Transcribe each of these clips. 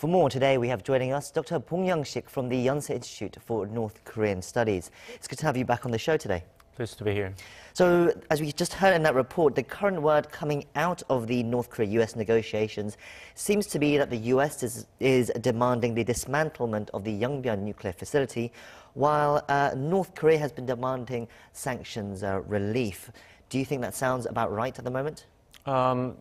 For more today, we have joining us Dr. Bong Young-shik from the Yonsei Institute for North Korean Studies. It's good to have you back on the show today. Pleased to be here. So, as we just heard in that report, the current word coming out of the North Korea-U.S. negotiations seems to be that the U.S. is demanding the dismantlement of the Yeongbyeon nuclear facility, while North Korea has been demanding sanctions relief. Do you think that sounds about right at the moment?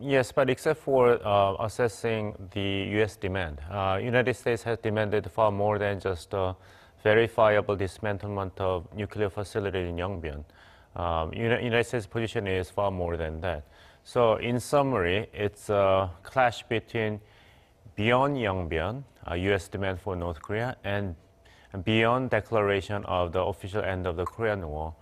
Yes, but except for assessing the U.S. demand, United States has demanded far more than just verifiable dismantlement of nuclear facility in Yeongbyeon. United States' position is far more than that. So, in summary, it's a clash between beyond Yeongbyeon, U.S. demand for North Korea, and beyond declaration of the official end of the Korean War,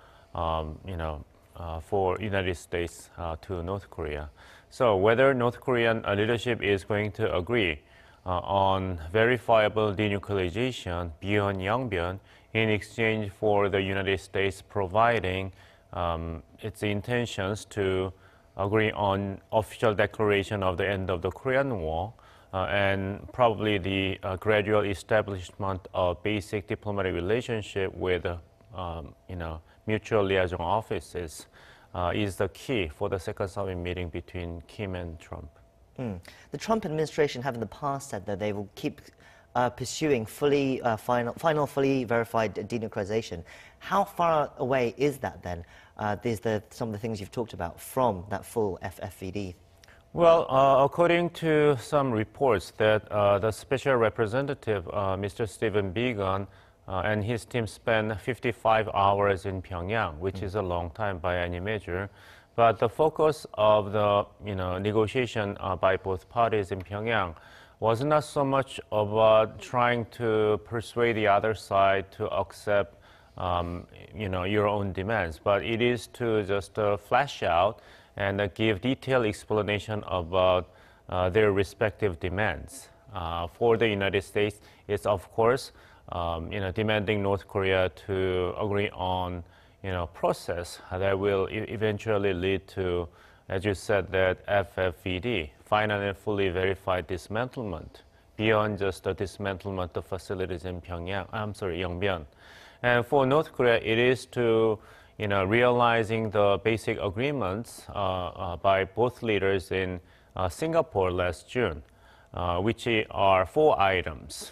for United States to North Korea. So, whether North Korean leadership is going to agree on verifiable denuclearization beyond Yeongbyeon in exchange for the United States providing its intentions to agree on official declaration of the end of the Korean War and probably the gradual establishment of basic diplomatic relationship with mutual liaison offices is the key for the second summit meeting between Kim and Trump. The Trump administration have in the past said that they will keep pursuing fully fully verified denuclearization. How far away is that then? Some of the things you've talked about from that full FFVD. Well, according to some reports that the special representative, Mr. Stephen Biegun, and his team spent 55 hours in Pyongyang, which is a long time by any measure. But the focus of the negotiation by both parties in Pyongyang was not so much about trying to persuade the other side to accept your own demands, but it is to just flesh out and give detailed explanation about their respective demands. For the United States, it's of course demanding North Korea to agree on process that will eventually lead to, as you said, that FFVD, final and fully verified dismantlement, beyond just the dismantlement of facilities in Yeongbyeon. And for North Korea, it is to realizing the basic agreements by both leaders in Singapore last June, which are 4 items.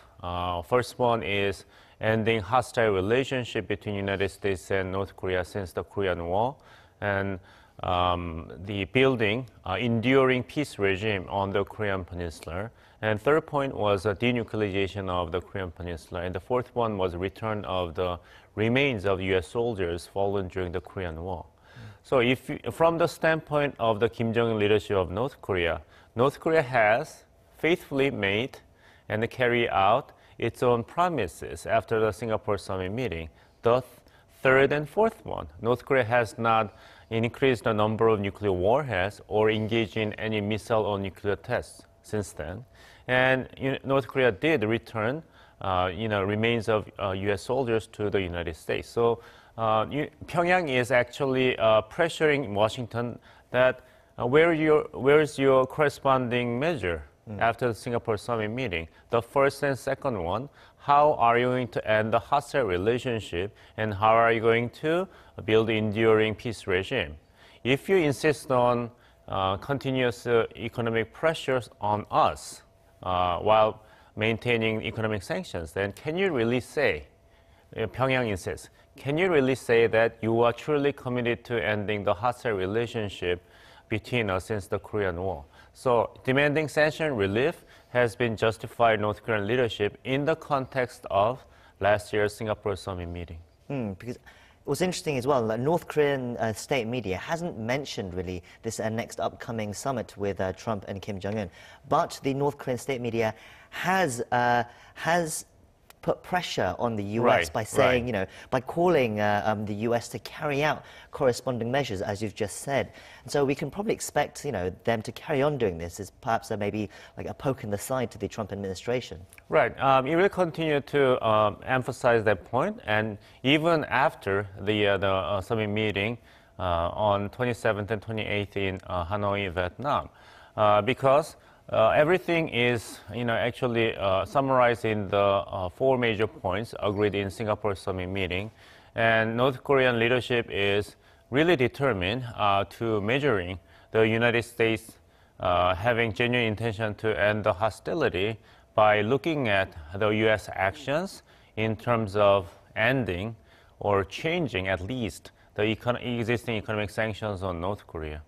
First one is ending hostile relationship between United States and North Korea since the Korean War, and the building enduring peace regime on the Korean Peninsula. And third point was a denuclearization of the Korean Peninsula. And the fourth one was return of the remains of U.S. soldiers fallen during the Korean War. So from the standpoint of the Kim Jong-un leadership of North Korea has faithfully made and carried out its own promises after the Singapore summit meeting. The third and fourth one, North Korea has not increased the number of nuclear warheads or engaged in any missile or nuclear tests since then. And North Korea did return, remains of U.S. soldiers to the United States. So Pyongyang is actually pressuring Washington that where is your corresponding measure after the Singapore summit meeting? The first and second one, how are you going to end the hostile relationship and how are you going to build enduring peace regime? If you insist on continuous economic pressures on us while maintaining economic sanctions, then can you really say, Pyongyang insists, can you really say that you are truly committed to ending the hostile relationship between us since the Korean War? So demanding sanction relief has been justified North Korean leadership in the context of last year's Singapore summit meeting. Because what's interesting as well, that North Korean state media hasn't mentioned really this next upcoming summit with Trump and Kim Jong-un, but the North Korean state media has put pressure on the U.S. by saying, by calling the U.S. to carry out corresponding measures, as you've just said. And so we can probably expect, them to carry on doing this as perhaps maybe like a poke in the side to the Trump administration. Right. It will continue to emphasize that point, and even after the summit meeting on 27th and 28th in Hanoi, Vietnam, because Everything is, actually summarized in the 4 major points agreed in Singapore summit meeting. And North Korean leadership is really determined to measuring the United States having genuine intention to end the hostility by looking at the U.S. actions in terms of ending or changing at least the existing economic sanctions on North Korea.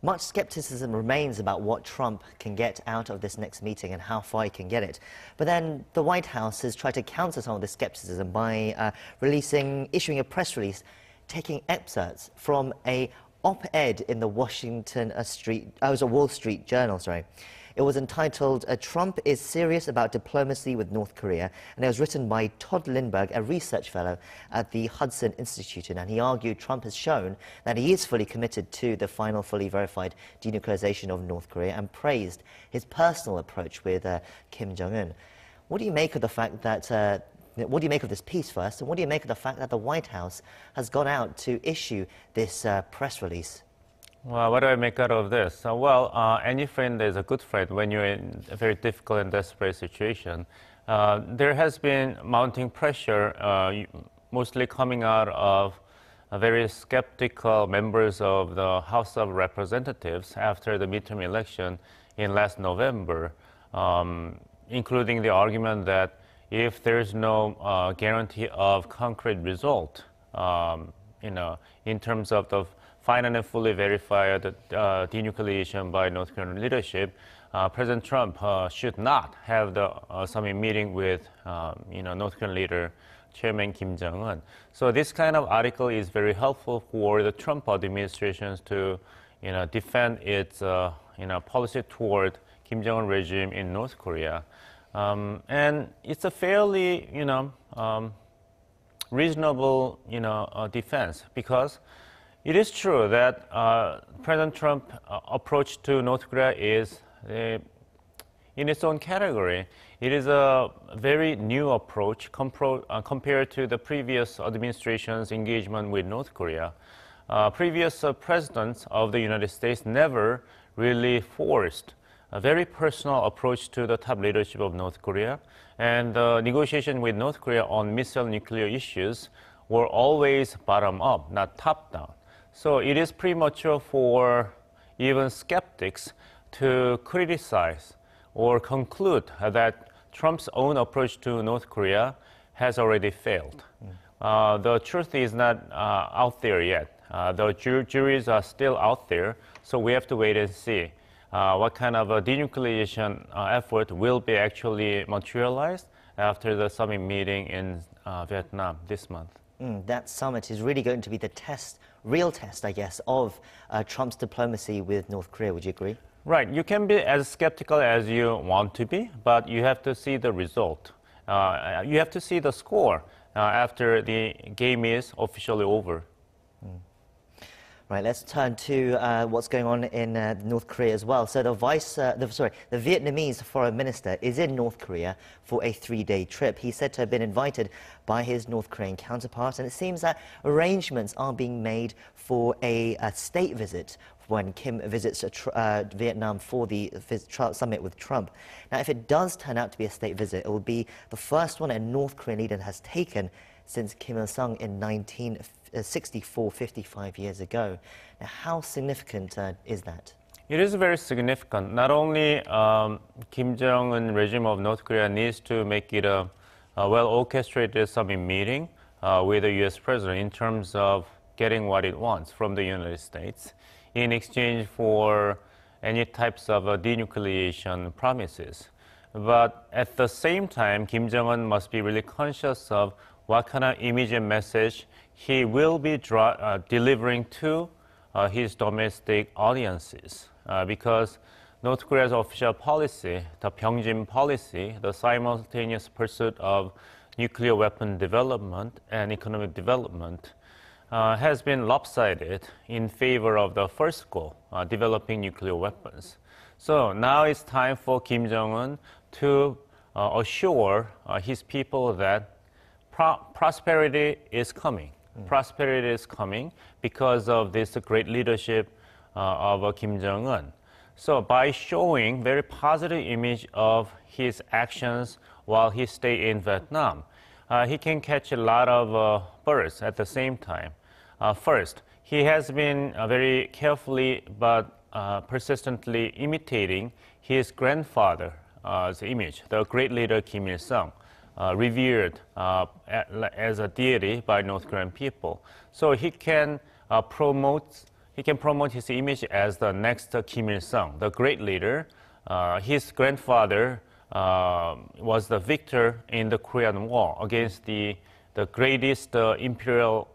Much skepticism remains about what Trump can get out of this next meeting and how far he can get it. But then the White House has tried to counter some of the skepticism by issuing a press release, taking excerpts from a op-ed in the Wall Street Journal, It was entitled, Trump is Serious About Diplomacy with North Korea, and it was written by Tod Linberg, a research fellow at the Hudson Institute, and he argued Trump has shown that he is fully committed to the final fully verified denuclearization of North Korea and praised his personal approach with Kim Jong-un. What do you make of the fact that what do you make of this piece first, and what do you make of the fact that the White House has gone out to issue this press release? Well, what do I make out of this? Any friend is a good friend when you're in a very difficult and desperate situation. There has been mounting pressure, mostly coming out of very skeptical members of the House of Representatives after the midterm election in last November, including the argument that if there's no guarantee of concrete result, in terms of the final and fully verified denuclearization by North Korean leadership, President Trump should not have the summit meeting with, North Korean leader Chairman Kim Jong-un. So this kind of article is very helpful for the Trump administration to, defend its, policy toward Kim Jong-un regime in North Korea. And it's a fairly, reasonable, defense, because it is true that President Trump's approach to North Korea is in its own category. It is a very new approach compared to the previous administration's engagement with North Korea. Previous presidents of the United States never really forced a very personal approach to the top leadership of North Korea, and the negotiation with North Korea on missile nuclear issues were always bottom-up, not top-down. So it is premature for even skeptics to criticize or conclude that Trump's own approach to North Korea has already failed. The truth is not out there yet. The juries are still out there, so we have to wait and see what kind of a denuclearization effort will be actually materialized after the summit meeting in Vietnam this month. That summit is really going to be the real test, I guess, of Trump's diplomacy with North Korea. Would you agree? Right. You can be as skeptical as you want to be, but you have to see the result. You have to see the score after the game is officially over. Right, let's turn to what's going on in North Korea as well. So the Vietnamese foreign minister is in North Korea for a 3-day trip. He's said to have been invited by his North Korean counterpart, and it seems that arrangements are being made for a state visit when Kim visits Vietnam for the summit with Trump. Now, if it does turn out to be a state visit, it will be the first one a North Korean leader has taken since Kim Il-sung in 1964, 55 years ago. Now, how significant is that? It is very significant. Not only Kim Jong-un regime of North Korea needs to make it a well-orchestrated summit meeting with the U.S. president in terms of getting what it wants from the United States in exchange for any types of denuclearization promises. But at the same time, Kim Jong-un must be really conscious of what kind of immediate message he will be delivering to his domestic audiences. Because North Korea's official policy, the Pyeongjin policy, the simultaneous pursuit of nuclear weapon development and economic development, has been lopsided in favor of the first goal, developing nuclear weapons. So now it's time for Kim Jong-un to assure his people that prosperity is coming. Prosperity is coming because of this great leadership of Kim Jong-un. So by showing very positive image of his actions while he stayed in Vietnam, he can catch a lot of birds at the same time. First, he has been very carefully but persistently imitating his grandfather's image, the great leader Kim Il-sung, revered as a deity by North Korean people. So he can promote his image as the next Kim Il-sung, the great leader. His grandfather was the victor in the Korean War against the greatest imperial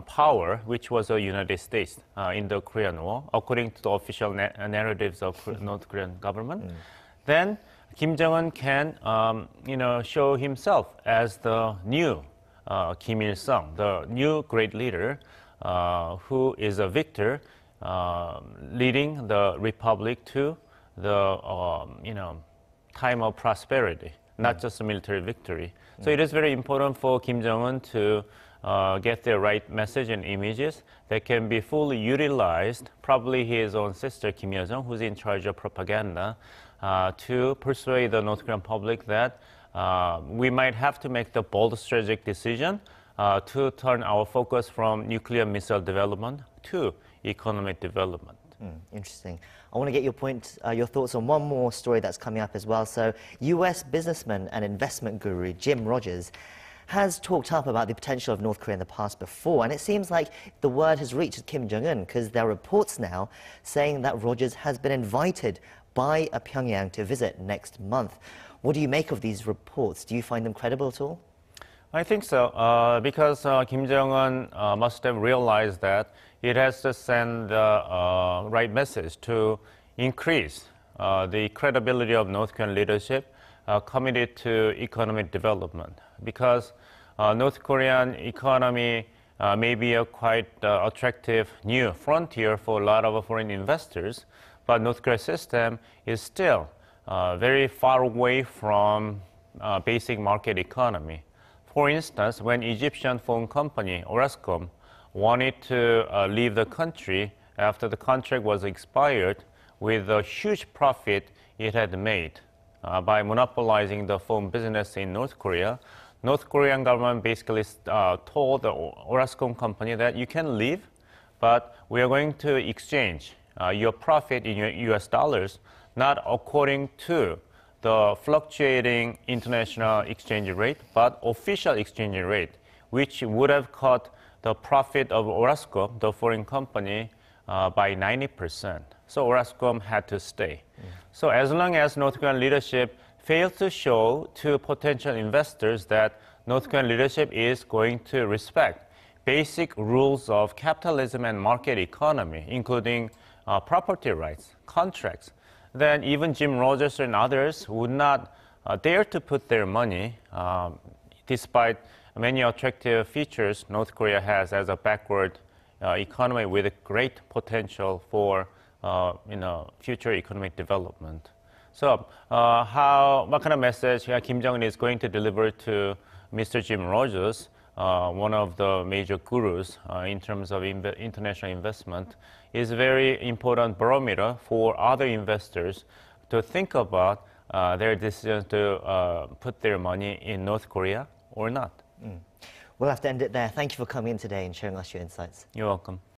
power, which was the United States in the Korean War, according to the official narratives of North Korean government. Then Kim Jong-un can, show himself as the new Kim Il-sung, the new great leader who is a victor, leading the republic to the, time of prosperity, not just a military victory. So it is very important for Kim Jong-un to get the right message and images that can be fully utilized, probably his own sister Kim Yo-jong, who's in charge of propaganda, to persuade the North Korean public that we might have to make the bold strategic decision to turn our focus from nuclear missile development to economic development. Interesting. I want to get your thoughts on one more story that's coming up as well. So, U.S. businessman and investment guru Jim Rogers has talked up about the potential of North Korea in the past before, and it seems like the word has reached Kim Jong-un, because there are reports now saying that Rogers has been invited by Pyongyang to visit next month. What do you make of these reports? Do you find them credible at all? I think so, because Kim Jong-un must have realized that it has to send the right message to increase the credibility of North Korean leadership committed to economic development. Because North Korean economy may be a quite attractive new frontier for a lot of foreign investors, but North Korea's system is still very far away from basic market economy. For instance, when Egyptian phone company Orascom wanted to leave the country after the contract was expired with a huge profit it had made by monopolizing the phone business in North Korea, North Korean government basically told the Orascom company that you can leave, but we are going to exchange your profit in US dollars, not according to the fluctuating international exchange rate, but official exchange rate, which would have cut the profit of Orascom, the foreign company, by 90%. So Orascom had to stay. So as long as North Korean leadership failed to show to potential investors that North Korean leadership is going to respect basic rules of capitalism and market economy, including property rights, contracts, then even Jim Rogers and others would not dare to put their money, despite many attractive features North Korea has as a backward economy with great potential for future economic development. So what kind of message Kim Jong-un is going to deliver to Mr. Jim Rogers, one of the major gurus in terms of international investment, is a very important barometer for other investors to think about their decision to put their money in North Korea or not. We'll have to end it there. Thank you for coming in today and sharing us your insights. You're welcome.